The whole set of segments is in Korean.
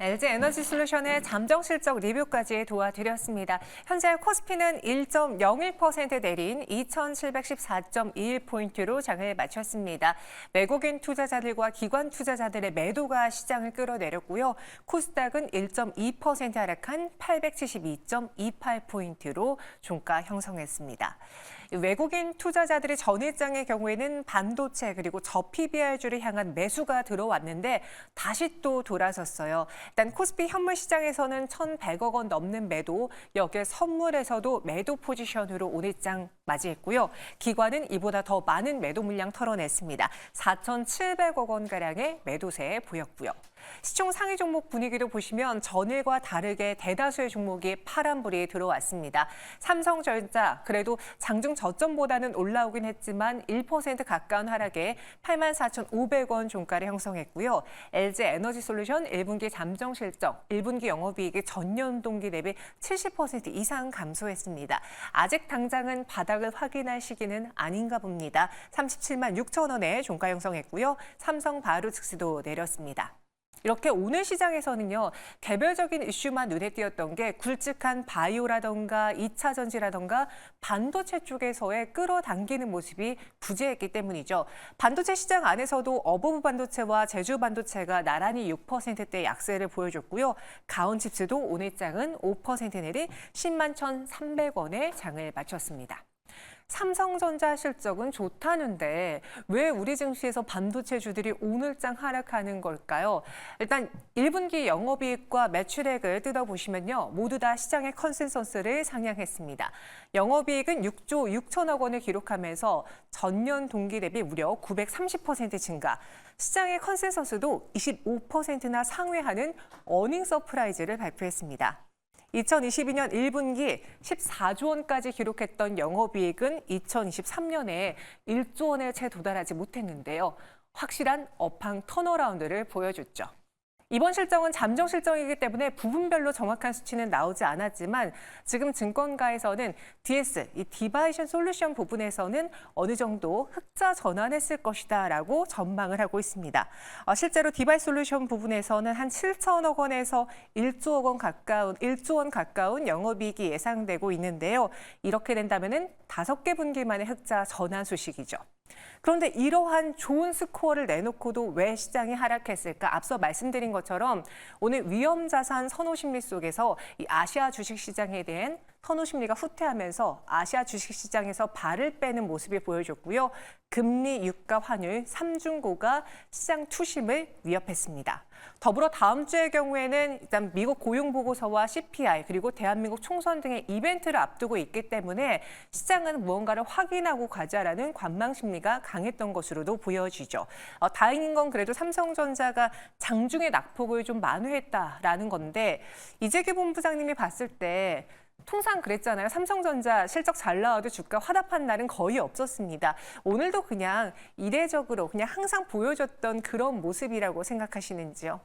LG 에너지 솔루션의 잠정 실적 리뷰까지 도와드렸습니다. 현재 코스피는 1.01% 내린 2,714.21포인트로 장을 마쳤습니다. 외국인 투자자들과 기관 투자자들의 매도가 시장을 끌어내렸고요. 코스닥은 1.2% 하락한 872.28포인트로 종가 형성했습니다. 외국인 투자자들의 전일장의 경우에는 반도체 그리고 저PBR주를 향한 매수가 들어왔는데 다시 또 돌아섰어요. 일단 코스피 현물 시장에서는 1,100억 원 넘는 매도, 여기에 선물에서도 매도 포지션으로 오늘장 맞이했고요. 기관은 이보다 더 많은 매도 물량 털어냈습니다. 4,700억 원가량의 매도세 보였고요. 시총 상위 종목 분위기도 보시면 전일과 다르게 대다수의 종목이 파란불이 들어왔습니다. 삼성전자 그래도 장중 저점보다는 올라오긴 했지만 1% 가까운 하락에 84,500원 종가를 형성했고요. LG 에너지 솔루션 1분기 잠정 실적, 1분기 영업이익이 전년 동기 대비 70% 이상 감소했습니다. 아직 당장은 바닥을 확인할 시기는 아닌가 봅니다. 37만 6천 원에 종가 형성했고요. 삼성바이오로직스도 내렸습니다. 이렇게 오늘 시장에서는요, 개별적인 이슈만 눈에 띄었던 게 굵직한 바이오라던가 2차 전지라던가 반도체 쪽에서의 끌어당기는 모습이 부재했기 때문이죠. 반도체 시장 안에서도 어버브 반도체와 제주 반도체가 나란히 6%대 약세를 보여줬고요. 가온칩스도 오늘장은 5% 내린 10만 1,300원에 장을 마쳤습니다. 삼성전자 실적은 좋다는데 왜 우리 증시에서 반도체주들이 오늘장 하락하는 걸까요? 일단 1분기 영업이익과 매출액을 뜯어보시면요. 모두 다 시장의 컨센서스를 상향했습니다. 영업이익은 6조 6천억 원을 기록하면서 전년 동기 대비 무려 930% 증가. 시장의 컨센서스도 25%나 상회하는 어닝 서프라이즈를 발표했습니다. 2022년 1분기 14조 원까지 기록했던 영업이익은 2023년에 1조 원에 채 도달하지 못했는데요. 확실한 업황 턴어라운드를 보여줬죠. 이번 실적은 잠정 실적이기 때문에 부분별로 정확한 수치는 나오지 않았지만 지금 증권가에서는 DS, 이 디바이션 솔루션 부분에서는 어느 정도 흑자 전환했을 것이다라고 전망을 하고 있습니다. 실제로 디바이 솔루션 부분에서는 한 7천억 원에서 1조 원 가까운 영업이익이 예상되고 있는데요. 이렇게 된다면은 5개 분기만의 흑자 전환 소식이죠. 그런데 이러한 좋은 스코어를 내놓고도 왜 시장이 하락했을까? 앞서 말씀드린 것처럼 오늘 위험자산 선호 심리 속에서 이 아시아 주식시장에 대한 선호 심리가 후퇴하면서 아시아 주식시장에서 발을 빼는 모습이 보여줬고요. 금리, 유가, 환율, 삼중고가 시장 투심을 위협했습니다. 더불어 다음 주의 경우에는 일단 미국 고용보고서와 CPI 그리고 대한민국 총선 등의 이벤트를 앞두고 있기 때문에 시장은 무언가를 확인하고 가자라는 관망 심리가 강했던 것으로도 보여지죠. 다행인 건 그래도 삼성전자가 장중에 낙폭을 좀 만회했다라는 건데 이재규 본부장님이 봤을 때 통상 그랬잖아요. 삼성전자 실적 잘 나와도 주가 화답한 날은 거의 없었습니다. 오늘도 그냥 이례적으로 그냥 항상 보여줬던 그런 모습이라고 생각하시는지요?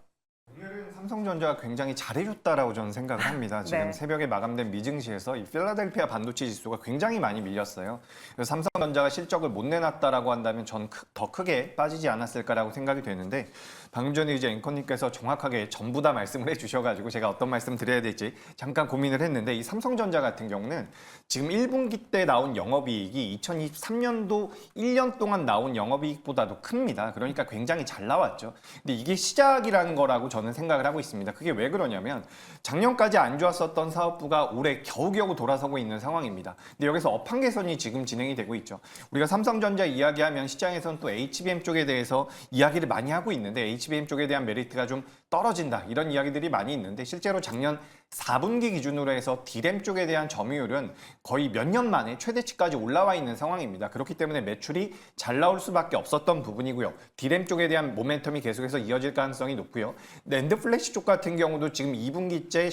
오늘은 삼성전자가 굉장히 잘해줬다라고 저는 생각을 합니다. 지금 네. 새벽에 마감된 미증시에서 이 필라델피아 반도체 지수가 굉장히 많이 밀렸어요. 그래서 삼성전자가 실적을 못 내놨다라고 한다면 전 더 크게 빠지지 않았을까라고 생각이 되는데 방금 전에 이제 앵커님께서 정확하게 전부 다 말씀을 해주셔가지고 제가 어떤 말씀 드려야 될지 잠깐 고민을 했는데 이 삼성전자 같은 경우는 지금 1분기 때 나온 영업이익이 2023년도 1년 동안 나온 영업이익보다도 큽니다. 그러니까 굉장히 잘 나왔죠. 근데 이게 시작이라는 거라고 저는 생각을 하고 있습니다. 그게 왜 그러냐면 작년까지 안 좋았었던 사업부가 올해 겨우겨우 돌아서고 있는 상황입니다. 근데 여기서 업황 개선이 지금 진행이 되고 있죠. 우리가 삼성전자 이야기하면 시장에서는 또 HBM 쪽에 대해서 이야기를 많이 하고 있는데 HBM 쪽에 대한 메리트가 좀 떨어진다 이런 이야기들이 많이 있는데 실제로 작년 4분기 기준으로 해서 D램 쪽에 대한 점유율은 거의 몇 년 만에 최대치까지 올라와 있는 상황입니다. 그렇기 때문에 매출이 잘 나올 수밖에 없었던 부분이고요. D램 쪽에 대한 모멘텀이 계속해서 이어질 가능성이 높고요. 낸드 플래시 쪽 같은 경우도 지금 2분기째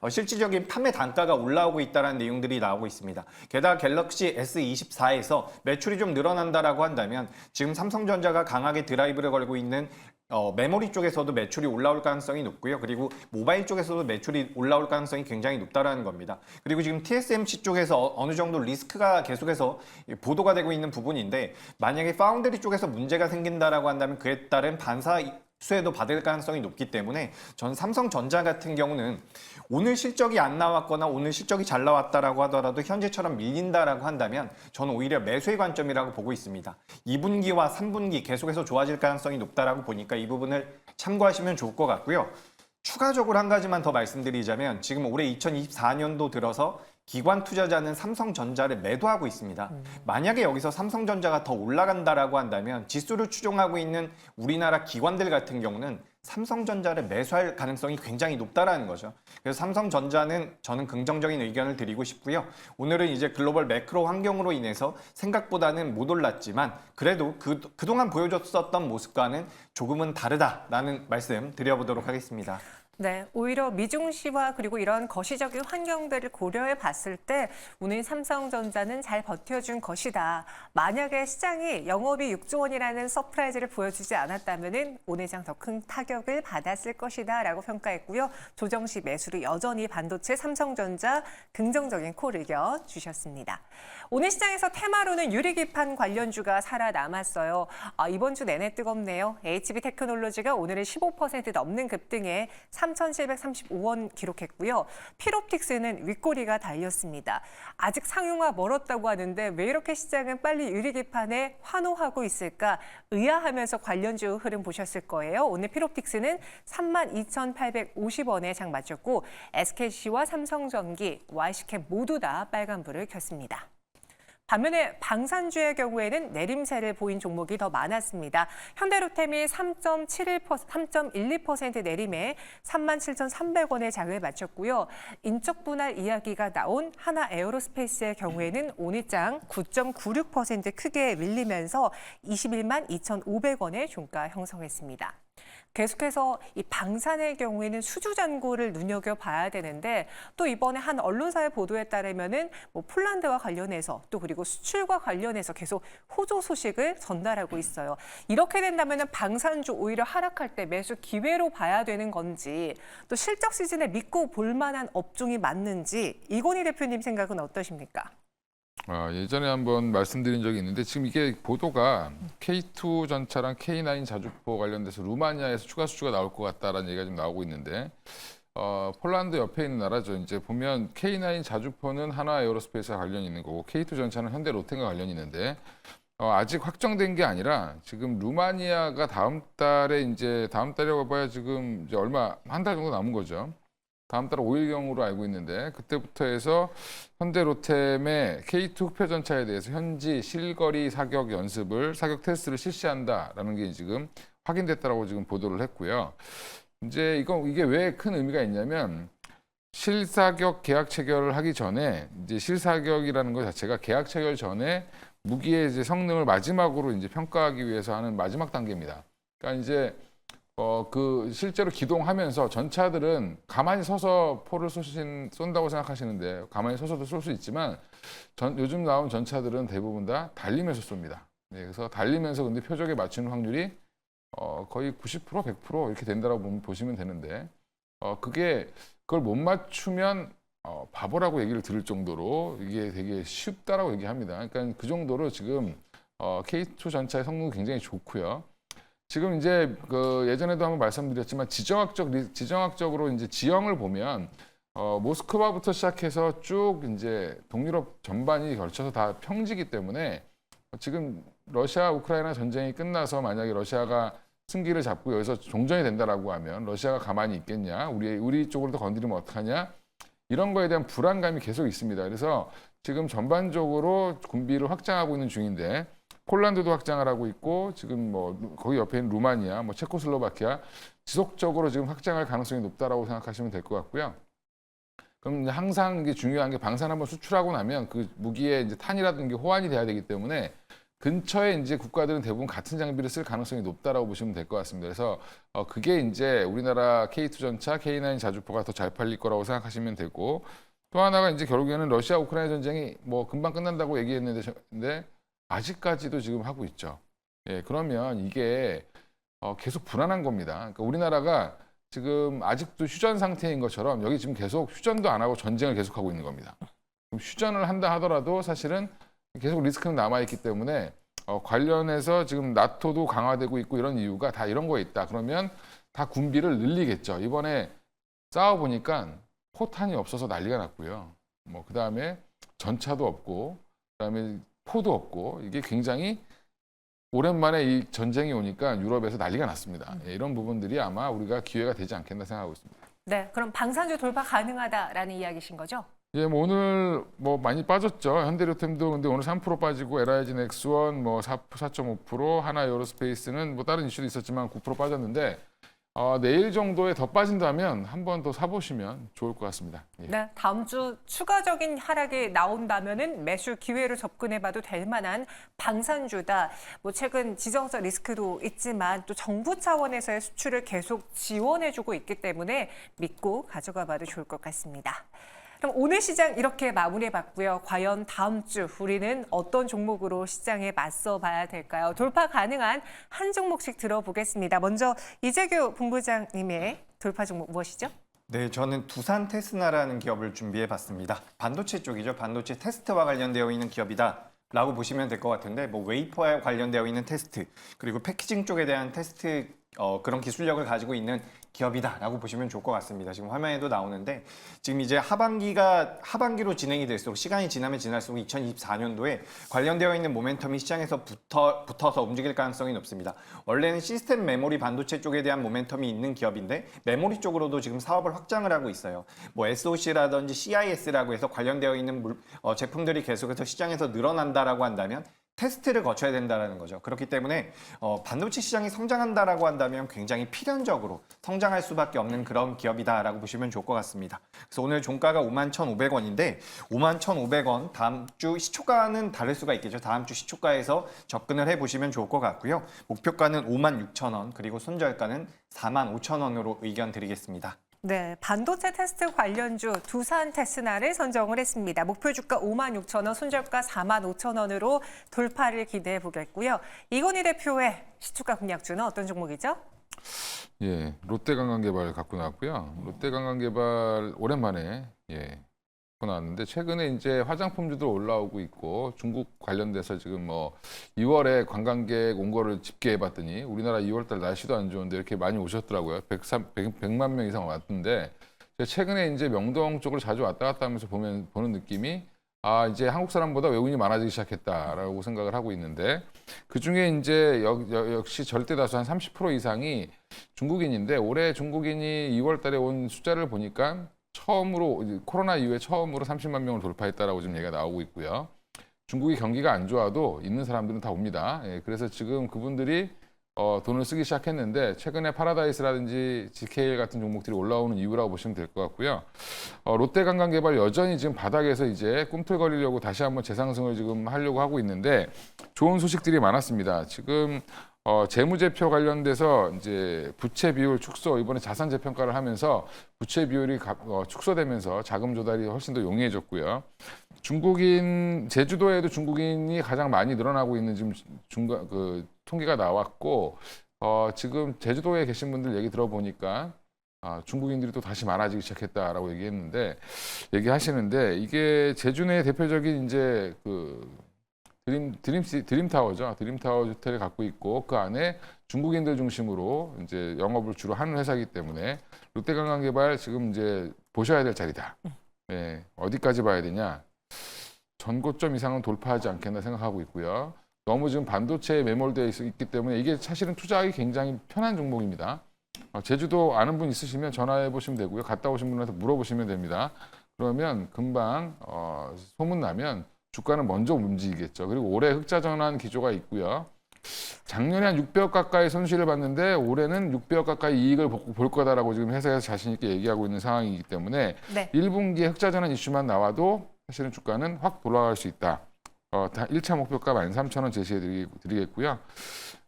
실질적인 판매 단가가 올라오고 있다는 내용들이 나오고 있습니다. 게다가 갤럭시 S24에서 매출이 좀 늘어난다라고 한다면 지금 삼성전자가 강하게 드라이브를 걸고 있는 메모리 쪽에서도 매출이 올라올 가능성이 높고요. 그리고 모바일 쪽에서도 매출이 올라올 가능성이 굉장히 높다라는 겁니다. 그리고 지금 TSMC 쪽에서 어느 정도 리스크가 계속해서 보도가 되고 있는 부분인데 만약에 파운드리 쪽에서 문제가 생긴다라고 한다면 그에 따른 반사 수혜도 받을 가능성이 높기 때문에 전 삼성전자 같은 경우는 오늘 실적이 안 나왔거나 오늘 실적이 잘 나왔다라고 하더라도 현재처럼 밀린다라고 한다면 저는 오히려 매수의 관점이라고 보고 있습니다. 2분기와 3분기 계속해서 좋아질 가능성이 높다라고 보니까 이 부분을 참고하시면 좋을 것 같고요. 추가적으로 한 가지만 더 말씀드리자면 지금 올해 2024년도 들어서 기관 투자자는 삼성전자를 매도하고 있습니다. 만약에 여기서 삼성전자가 더 올라간다라고 한다면 지수를 추종하고 있는 우리나라 기관들 같은 경우는 삼성전자를 매수할 가능성이 굉장히 높다라는 거죠. 그래서 삼성전자는 저는 긍정적인 의견을 드리고 싶고요. 오늘은 이제 글로벌 매크로 환경으로 인해서 생각보다는 못 올랐지만 그래도 그동안 보여줬었던 모습과는 조금은 다르다라는 말씀 드려보도록 하겠습니다. 네, 오히려 미중시와 그리고 이런 거시적인 환경들을 고려해 봤을 때 오늘 삼성전자는 잘 버텨준 것이다. 만약에 시장이 영업이 6조 원이라는 서프라이즈를 보여주지 않았다면 오늘 장 더 큰 타격을 받았을 것이다 라고 평가했고요. 조정 시 매수로 여전히 반도체 삼성전자 긍정적인 콜 의견 주셨습니다. 오늘 시장에서 테마로는 유리기판 관련주가 살아남았어요. 이번 주 내내 뜨겁네요. HB테크놀로지가 오늘은 15% 넘는 급등에 3,735원 기록했고요. 필옵틱스는 윗꼬리가 달렸습니다. 아직 상용화 멀었다고 하는데 왜 이렇게 시장은 빨리 유리기판에 환호하고 있을까 의아하면서 관련주 흐름 보셨을 거예요. 오늘 필옵틱스는 32,850원에 장 마쳤고 SKC와 삼성전기, YC캠 모두 다 빨간불을 켰습니다. 반면에 방산주의 경우에는 내림세를 보인 종목이 더 많았습니다. 현대로템이 3.12% 내림에 37,300원의 장을 마쳤고요. 인적 분할 이야기가 나온 하나에어로스페이스의 경우에는 오늘 장 9.96% 크게 밀리면서 21만 2,500원의 종가 형성했습니다. 계속해서 이 방산의 경우에는 수주 잔고를 눈여겨봐야 되는데 또 이번에 한 언론사의 보도에 따르면은 폴란드와 관련해서 또 그리고 수출과 관련해서 계속 호조 소식을 전달하고 있어요. 이렇게 된다면은 방산주 오히려 하락할 때 매수 기회로 봐야 되는 건지 또 실적 시즌에 믿고 볼 만한 업종이 맞는지 이건희 대표님 생각은 어떠십니까? 예전에 한번 말씀드린 적이 있는데 지금 이게 보도가 K2 전차랑 K9 자주포 관련돼서 루마니아에서 추가 수주가 나올 것 같다라는 얘기가 좀 나오고 있는데 폴란드 옆에 있는 나라죠. 이제 보면 K9 자주포는 하나 에어로스페이스와 관련이 있는 거고 K2 전차는 현대 로템과 관련이 있는데 아직 확정된 게 아니라 지금 루마니아가 다음 달이라고 봐야 지금 이제 얼마 한 달 정도 남은 거죠. 다음 달 5일경으로 알고 있는데 그때부터 해서 현대로템의 K2 흑표전차에 대해서 현지 실거리 사격 테스트를 실시한다라는 게 지금 확인됐다라고 지금 보도를 했고요. 이제 이게 왜 큰 의미가 있냐면 실사격 계약 체결을 하기 전에 이제 실사격이라는 것 자체가 계약 체결 전에 무기의 이제 성능을 마지막으로 이제 평가하기 위해서 하는 마지막 단계입니다. 그러니까 이제 실제로 기동하면서 전차들은 가만히 서서 포를 쏜다고 생각하시는데 가만히 서서도 쏠 수 있지만 요즘 나온 전차들은 대부분 다 달리면서 쏩니다. 네, 그래서 달리면서 근데 표적에 맞추는 확률이 거의 90%, 100% 이렇게 된다고 보시면 되는데 그걸 못 맞추면 바보라고 얘기를 들을 정도로 이게 되게 쉽다라고 얘기합니다. 그러니까 그 정도로 지금 K2 전차의 성능이 굉장히 좋고요. 지금 이제 예전에도 한번 말씀드렸지만 지정학적으로 이제 지형을 보면 모스크바부터 시작해서 쭉 이제 동유럽 전반이 걸쳐서 다 평지이기 때문에 지금 러시아 우크라이나 전쟁이 끝나서 만약에 러시아가 승기를 잡고 여기서 종전이 된다라고 하면 러시아가 가만히 있겠냐, 우리 쪽으로 더 건드리면 어떡하냐 이런 거에 대한 불안감이 계속 있습니다. 그래서 지금 전반적으로 군비를 확장하고 있는 중인데. 폴란드도 확장을 하고 있고 지금 거기 옆에 있는 루마니아, 체코슬로바키아 지속적으로 지금 확장할 가능성이 높다라고 생각하시면 될 것 같고요. 그럼 항상 이게 중요한 게 방산 한번 수출하고 나면 그 무기의 이제 탄이라든지 호환이 돼야 되기 때문에 근처에 이제 국가들은 대부분 같은 장비를 쓸 가능성이 높다라고 보시면 될 것 같습니다. 그래서 그게 이제 우리나라 K2 전차, K9 자주포가 더 잘 팔릴 거라고 생각하시면 되고 또 하나가 이제 결국에는 러시아 우크라이나 전쟁이 금방 끝난다고 얘기했는데 아직까지도 지금 하고 있죠. 예, 그러면 이게 계속 불안한 겁니다. 그러니까 우리나라가 지금 아직도 휴전 상태인 것처럼 여기 지금 계속 휴전도 안 하고 전쟁을 계속하고 있는 겁니다. 그럼 휴전을 한다 하더라도 사실은 계속 리스크는 남아있기 때문에 관련해서 지금 나토도 강화되고 있고 이런 이유가 다 이런 거에 있다. 그러면 다 군비를 늘리겠죠. 이번에 싸워보니까 포탄이 없어서 난리가 났고요. 뭐 그다음에 전차도 없고 그다음에 포도 없고 이게 굉장히 오랜만에 이 전쟁이 오니까 유럽에서 난리가 났습니다. 예, 이런 부분들이 아마 우리가 기회가 되지 않겠나 생각하고 있습니다. 네, 그럼 방산주 돌파 가능하다라는 이야기신 거죠? 예, 뭐 오늘 뭐 많이 빠졌죠. 현대로템도 근데 오늘 3% 빠지고 LIG 넥스원 뭐 4.5%, 하나 에어로스페이스는 뭐 다른 이슈도 있었지만 9% 빠졌는데 내일 정도에 더 빠진다면 한 번 더 사보시면 좋을 것 같습니다. 예. 네, 다음 주 추가적인 하락이 나온다면은 매수 기회로 접근해봐도 될 만한 방산주다. 뭐 최근 지정적 리스크도 있지만 또 정부 차원에서의 수출을 계속 지원해주고 있기 때문에 믿고 가져가봐도 좋을 것 같습니다. 그럼 오늘 시장 이렇게 마무리해봤고요. 과연 다음 주 우리는 어떤 종목으로 시장에 맞서 봐야 될까요? 돌파 가능한 한 종목씩 들어보겠습니다. 먼저 이재규 본부장님의 돌파 종목 무엇이죠? 네, 저는 두산 테스나라는 기업을 준비해봤습니다. 반도체 쪽이죠. 반도체 테스트와 관련되어 있는 기업이다라고 보시면 될 것 같은데 뭐 웨이퍼에 관련되어 있는 테스트 그리고 패키징 쪽에 대한 테스트 그런 기술력을 가지고 있는 기업이다라고 보시면 좋을 것 같습니다. 지금 화면에도 나오는데 지금 이제 하반기로 진행이 될수록 시간이 지나면 지날수록 2024년도에 관련되어 있는 모멘텀이 시장에서 붙어서 움직일 가능성이 높습니다. 원래는 시스템 메모리 반도체 쪽에 대한 모멘텀이 있는 기업인데 메모리 쪽으로도 지금 사업을 확장을 하고 있어요. 뭐 SOC라든지 CIS라고 해서 관련되어 있는 제품들이 계속해서 시장에서 늘어난다라고 한다면 테스트를 거쳐야 된다는 거죠. 그렇기 때문에 반도체 시장이 성장한다라고 한다면 굉장히 필연적으로 성장할 수밖에 없는 그런 기업이다라고 보시면 좋을 것 같습니다. 그래서 오늘 종가가 51,500원인데 51,500원 다음 주 시초가는 다를 수가 있겠죠. 다음 주 시초가에서 접근을 해보시면 좋을 것 같고요. 목표가는 56,000원 그리고 손절가는 45,000원으로 의견 드리겠습니다. 네, 반도체 테스트 관련주 두산 테스나를 선정을 했습니다. 목표 주가 56,000원, 손절가 45,000원으로 돌파를 기대해 보겠고요. 이건희 대표의 시초가 공략주는 어떤 종목이죠? 예, 롯데관광개발 갖고 나왔고요. 롯데관광개발 오랜만에 갖고 나왔는데 최근에 이제 화장품주도 올라오고 있고 중국 관련돼서 지금 뭐 2월에 관광객 온 거를 집계해봤더니 우리나라 2월달 날씨도 안 좋은데 이렇게 많이 오셨더라고요. 100만 명 이상 왔는데 최근에 이제 명동 쪽으로 자주 왔다 갔다 하면서 보는 느낌이 이제 한국 사람보다 외국인이 많아지기 시작했다라고 생각을 하고 있는데 그중에 이제 역시 절대 다수 한 30% 이상이 중국인인데 올해 중국인이 2월 달에 온 숫자를 보니까 처음으로 코로나 이후에 처음으로 30만 명을 돌파했다라고 지금 얘기가 나오고 있고요. 중국이 경기가 안 좋아도 있는 사람들은 다 옵니다. 그래서 지금 그분들이 돈을 쓰기 시작했는데 최근에 파라다이스라든지 GKL 같은 종목들이 올라오는 이유라고 보시면 될 것 같고요. 롯데관광개발 여전히 지금 바닥에서 이제 꿈틀거리려고 다시 한번 재상승을 지금 하려고 하고 있는데 좋은 소식들이 많았습니다. 지금 재무제표 관련돼서 이제 부채 비율 축소 이번에 자산 재평가를 하면서 부채 비율이 축소되면서 자금 조달이 훨씬 더 용이해졌고요. 제주도에도 중국인이 가장 많이 늘어나고 있는 지금 통계가 나왔고 지금 제주도에 계신 분들 얘기 들어보니까 중국인들이 또 다시 많아지기 시작했다라고 얘기하시는데 이게 제주 내 대표적인 이제 드림타워죠. 드림타워 호텔을 갖고 있고 그 안에 중국인들 중심으로 이제 영업을 주로 하는 회사이기 때문에 롯데관광개발 지금 이제 보셔야 될 자리다. 네, 어디까지 봐야 되냐? 전고점 이상은 돌파하지 않겠나 생각하고 있고요. 너무 지금 반도체에 매몰되어 있기 때문에 이게 사실은 투자하기 굉장히 편한 종목입니다. 제주도 아는 분 있으시면 전화해 보시면 되고요. 갔다 오신 분한테 물어보시면 됩니다. 그러면 금방 소문나면 주가는 먼저 움직이겠죠. 그리고 올해 흑자 전환 기조가 있고요. 작년에 한 600억 가까이 손실을 봤는데 올해는 600억 가까이 이익을 볼 거다라고 지금 회사에서 자신 있게 얘기하고 있는 상황이기 때문에 네. 1분기에 흑자 전환 이슈만 나와도 사실은 주가는 확 돌아갈 수 있다. 1차 목표가 13,000원 제시해 드리겠고요.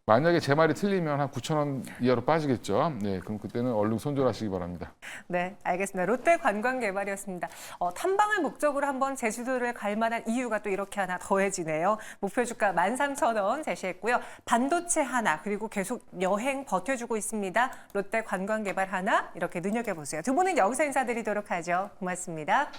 만약에 제 말이 틀리면 한 9,000원 이하로 빠지겠죠. 네, 그럼 그때는 얼른 손절하시기 바랍니다. 네, 알겠습니다. 롯데관광개발이었습니다. 탐방을 목적으로 한번 제주도를 갈 만한 이유가 또 이렇게 하나 더해지네요. 목표 주가 13,000원 제시했고요. 반도체 하나 그리고 계속 여행 버텨주고 있습니다. 롯데관광개발 하나 이렇게 눈여겨보세요. 두 분은 여기서 인사드리도록 하죠. 고맙습니다.